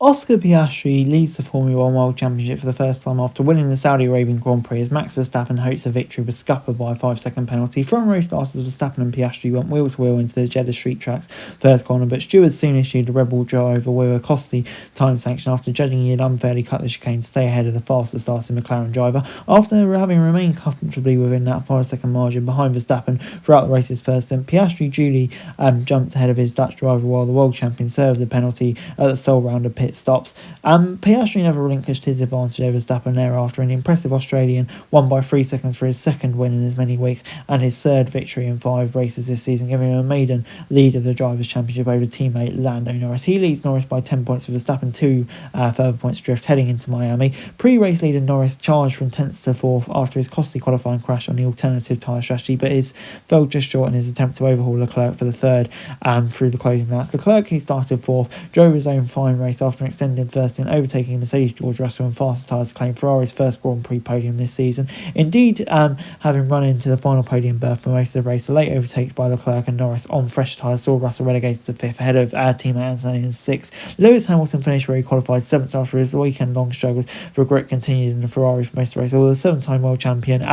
Oscar Piastri leads the Formula One World Championship for the first time after winning the Saudi Arabian Grand Prix as Max Verstappen hopes a victory was scuppered by a 5-second penalty. From race starters, Verstappen and Piastri went wheel to wheel into the Jeddah street track's first corner, but stewards soon issued a Red Bull driver with a costly time sanction after judging he had unfairly cut the chicane to stay ahead of the faster starting McLaren driver. After having remained comfortably within that 5-second margin behind Verstappen throughout the race's first stint, Piastri duly jumped ahead of his Dutch driver while the world champion served the penalty at the sole round of pit stops. Piastri never relinquished his advantage over Verstappen thereafter, and the impressive Australian won by 3 seconds for his second win in as many weeks and his third victory in 5 races this season, giving him a maiden lead of the Drivers' Championship over teammate Lando Norris. He leads Norris by 10 points with Verstappen 2 further points drift heading into Miami. Pre-race leader Norris charged from 10th to 4th after his costly qualifying crash on the alternative tyre strategy, but fell just short in his attempt to overhaul Leclerc for the third through the closing laps. Leclerc, who started 4th, drove his own fine race after an extended first in overtaking Mercedes George Russell and faster tyres to claim Ferrari's first Grand Prix podium this season. Indeed, having run into the final podium berth for most of the race, the late overtakes by Leclerc and Norris on fresh tyres saw Russell relegated to 5th ahead of teammate Anthony in 6th. Lewis Hamilton finished where he qualified 7th after his weekend-long struggles for grit continued in the Ferrari for most of the race, although the 7-time world champion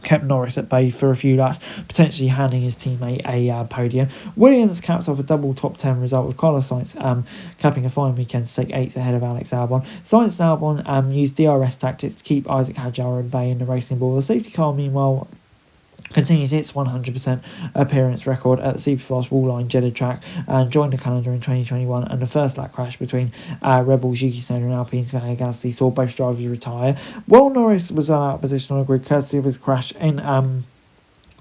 kept Norris at bay for a few laps, potentially handing his teammate a podium. Williams capped off a double top 10 result with Carlos Sainz capping a fine weekend to take 8th ahead of Alex Albon. Sainz and Albon used DRS tactics to keep Isaac Hadjar at bay in the racing ball. The safety car, meanwhile, continued its 100% appearance record at the superfast wall-line Jeddah track and joined the calendar in 2021, and the first lap crash between Red Bull's Yuki Tsunoda and Alpine's Pierre Gasly saw both drivers retire. While Norris was out of position on a grid courtesy of his crash in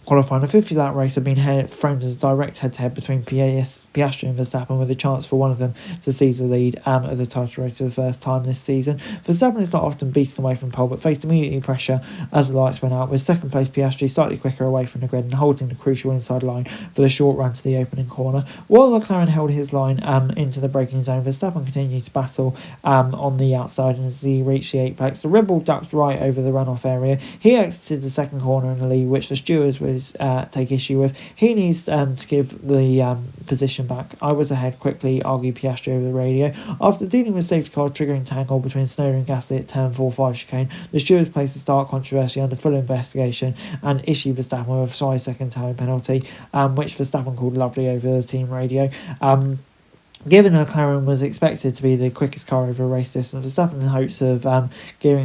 qualifying, a 50-lap race had been framed as a direct head-to-head between Piastri and Verstappen, with a chance for one of them to seize the lead of the title race for the first time this season. Verstappen is not often beaten away from pole, but faced immediately pressure as the lights went out, with second place Piastri slightly quicker away from the grid and holding the crucial inside line for the short run to the opening corner. While McLaren held his line into the braking zone, Verstappen continued to battle on the outside, and as he reached the apex, the Red Bull ducked right over the runoff area. He exited the second corner in the lead, which the stewards would take issue with. He needs to give the position back. I was ahead quickly, argued Piastri over the radio. After dealing with safety car triggering tangle between Tsunoda and Gasly at turn 4-5 chicane, the stewards placed the start controversy under full investigation and issued Verstappen with a 5-second time penalty, which Verstappen called lovely over the team radio. Given McLaren was expected to be the quickest car over a race distance, Verstappen in hopes of giving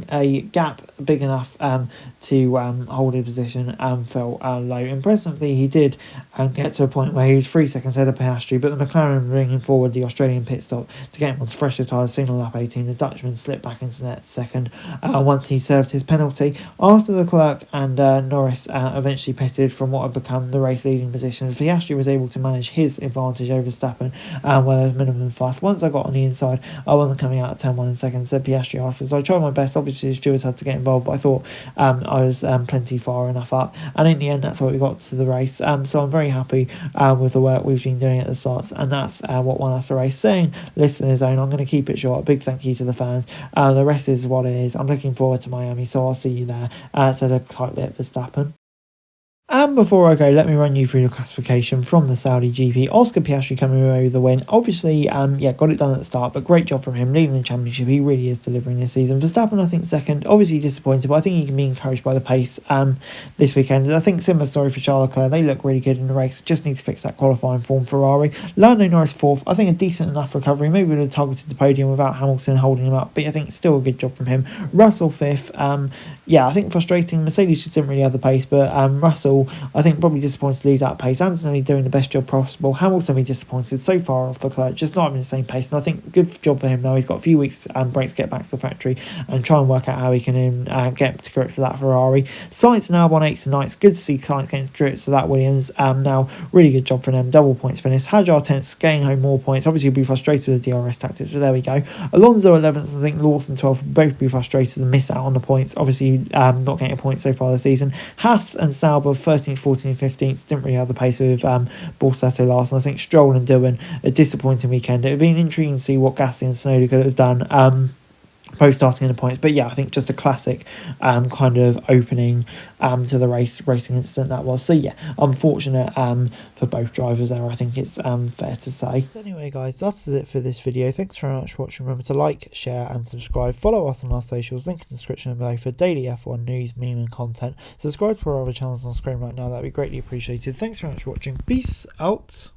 a gap big enough to hold his position fell low. Impressively, he did get to a point where he was 3 seconds ahead of Piastri, but the McLaren bringing forward the Australian pit stop to get him onto fresher tyres soon on lap 18. The Dutchman slipped back into net second once he served his penalty. After Leclerc and Norris eventually pitted from what had become the race leading positions, Piastri was able to manage his advantage over Verstappen where there was minimum fuss. Once I got on the inside, I wasn't coming out at turn 1 in seconds, said Piastri afterwards. I tried my best. Obviously the stewards had to get involved, but I thought I was plenty far enough up, and in the end that's what we got to the race. So I'm very happy with the work we've been doing at the starts, and that's what won us the race. Saying listen his own, I'm going to keep it short. A big thank you to the fans. The rest is what it is. I'm looking forward to Miami, so I'll see you there. Said a tight lip Verstappen. And before I go, let me run you through the classification from the Saudi GP. Oscar Piastri coming away with the win. Obviously, got it done at the start, but great job from him leading the championship. He really is delivering this season. Verstappen, I think, second. Obviously disappointed, but I think he can be encouraged by the pace this weekend. I think similar story for Charles Leclerc. They look really good in the race. Just need to fix that qualifying form. Ferrari. Lando Norris fourth. I think a decent enough recovery. Maybe would have targeted the podium without Hamilton holding him up, but I think still a good job from him. Russell fifth. I think frustrating. Mercedes just didn't really have the pace, but Russell, I think, probably disappointed to lose that pace. Anthony doing the best job possible. Hamilton be disappointed so far off Leclerc, just not having the same pace. And I think good job for him now. He's got a few weeks breaks to get back to the factory and try and work out how he can get to grips with that Ferrari. Sainz and Albon 8th and 9th. Good to see Sainz getting to grips with that Williams. Now, really good job for them. Double points finish. Hadjar 10th, getting home more points. Obviously, he'll be frustrated with the DRS tactics, but there we go. Alonso 11th. I think Lawson 12th. Both be frustrated and miss out on the points. Obviously, not getting a point so far this season. Haas and Sauber 13th, 14th, 15th. Didn't really have the pace with Borsato last. And I think Stroll and Dillon a disappointing weekend. It would have been intriguing to see what Gasly and Tsunoda could have done. both starting in the points. But yeah, I think just a classic kind of opening to the racing incident that was. So yeah, unfortunate for both drivers there, I think it's fair to say. So anyway guys, that's it for this video. Thanks very much for watching. Remember to like, share and subscribe. Follow us on our socials, link in the description below for daily F1 news, meme and content. Subscribe to our other channels on screen right now, that'd be greatly appreciated. Thanks very much for watching. Peace out.